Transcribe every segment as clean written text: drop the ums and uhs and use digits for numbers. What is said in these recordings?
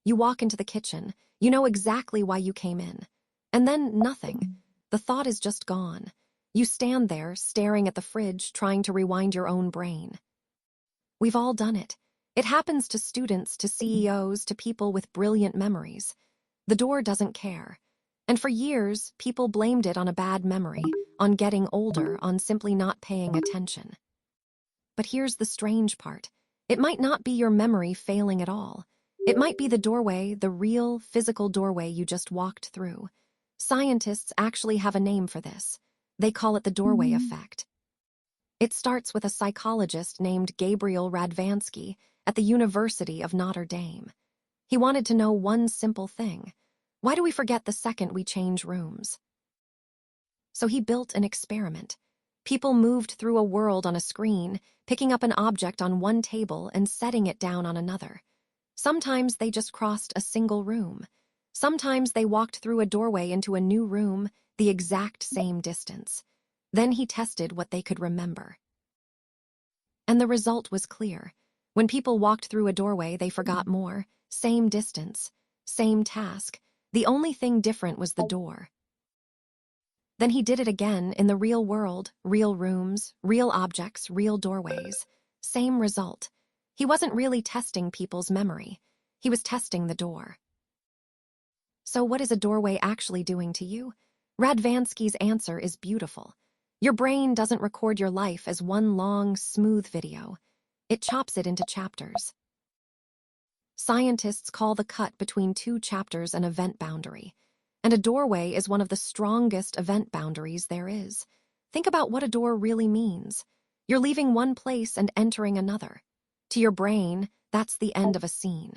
You walk into the kitchen. You know exactly why you came in. And then nothing. The thought is just gone. You stand there, staring at the fridge, trying to rewind your own brain. We've all done it. It happens to students, to CEOs, to people with brilliant memories. The door doesn't care. And for years, people blamed it on a bad memory, on getting older, on simply not paying attention. But here's the strange part. It might not be your memory failing at all. It might be the doorway, the real, physical doorway you just walked through. Scientists actually have a name for this. They call it the doorway effect. It starts with a psychologist named Gabriel Radvansky at the University of Notre Dame. He wanted to know one simple thing. Why do we forget the second we change rooms? So he built an experiment. People moved through a world on a screen, picking up an object on one table and setting it down on another. Sometimes they just crossed a single room. Sometimes they walked through a doorway into a new room, the exact same distance. Then he tested what they could remember. And the result was clear. When people walked through a doorway, they forgot more. Same distance, same task. The only thing different was the door. Then he did it again in the real world, real rooms, real objects, real doorways. Same result. He wasn't really testing people's memory. He was testing the door. So what is a doorway actually doing to you? Radvansky's answer is beautiful. Your brain doesn't record your life as one long, smooth video. It chops it into chapters. Scientists call the cut between two chapters an event boundary. And a doorway is one of the strongest event boundaries there is. Think about what a door really means. You're leaving one place and entering another. To your brain, that's the end of a scene.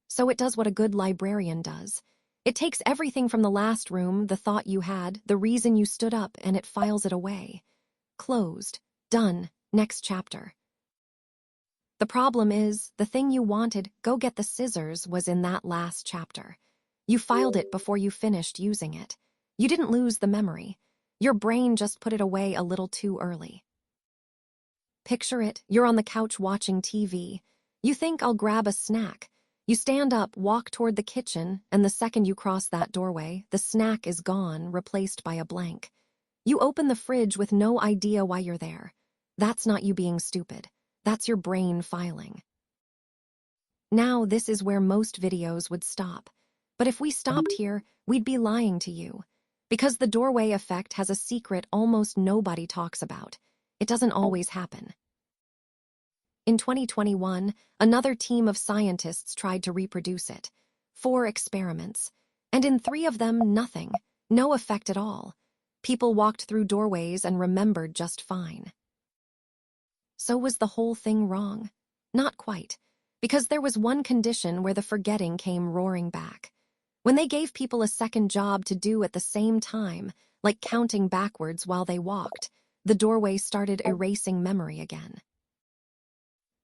So it does what a good librarian does. It takes everything from the last room, the thought you had, the reason you stood up, and it files it away. Closed. Done. Next chapter. The problem is, the thing you wanted, go get the scissors, was in that last chapter. You filed it before you finished using it. You didn't lose the memory. Your brain just put it away a little too early. Picture it, you're on the couch watching TV. You think, I'll grab a snack. You stand up, walk toward the kitchen, and the second you cross that doorway, the snack is gone, replaced by a blank. You open the fridge with no idea why you're there. That's not you being stupid. That's your brain filing. Now this is where most videos would stop. But if we stopped here, we'd be lying to you. Because the doorway effect has a secret almost nobody talks about. It doesn't always happen. In 2021, another team of scientists tried to reproduce it. 4 experiments. And in 3 of them, nothing. No effect at all. People walked through doorways and remembered just fine. So was the whole thing wrong? Not quite. Because there was one condition where the forgetting came roaring back. When they gave people a second job to do at the same time, like counting backwards while they walked, the doorway started erasing memory again.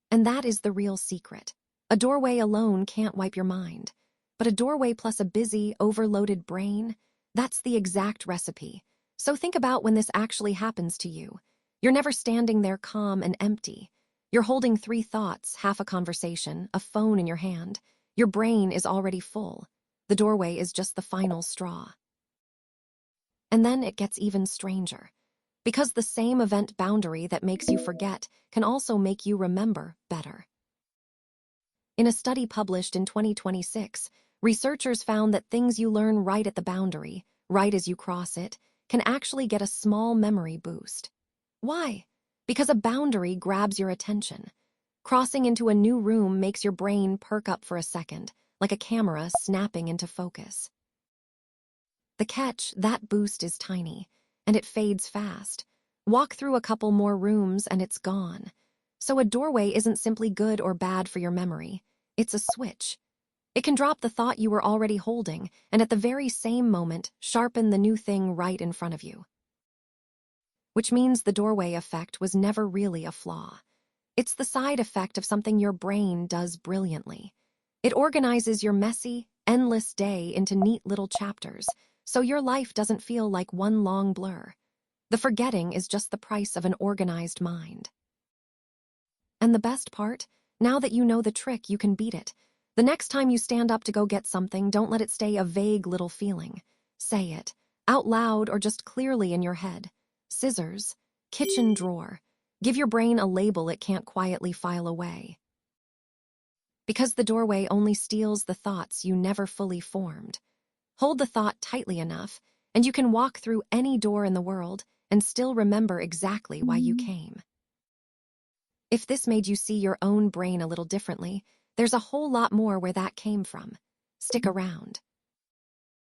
And that is the real secret. A doorway alone can't wipe your mind. But a doorway plus a busy, overloaded brain, that's the exact recipe. So think about when this actually happens to you. You're never standing there calm and empty. You're holding 3 thoughts, half a conversation, a phone in your hand. Your brain is already full. The doorway is just the final straw. And then it gets even stranger. Because the same event boundary that makes you forget can also make you remember better. In a study published in 2026, researchers found that things you learn right at the boundary, right as you cross it, can actually get a small memory boost. Why? Because a boundary grabs your attention. Crossing into a new room makes your brain perk up for a second, like a camera snapping into focus. The catch, that boost is tiny, and it fades fast. Walk through a couple more rooms and it's gone. So a doorway isn't simply good or bad for your memory. It's a switch. It can drop the thought you were already holding, and at the very same moment, sharpen the new thing right in front of you. Which means the doorway effect was never really a flaw. It's the side effect of something your brain does brilliantly. It organizes your messy, endless day into neat little chapters, so your life doesn't feel like one long blur. The forgetting is just the price of an organized mind. And the best part? Now that you know the trick, you can beat it. The next time you stand up to go get something, don't let it stay a vague little feeling. Say it, out loud or just clearly in your head. Scissors, kitchen drawer. Give your brain a label it can't quietly file away. Because the doorway only steals the thoughts you never fully formed. Hold the thought tightly enough, and you can walk through any door in the world and still remember exactly why you came. If this made you see your own brain a little differently, there's a whole lot more where that came from. Stick around.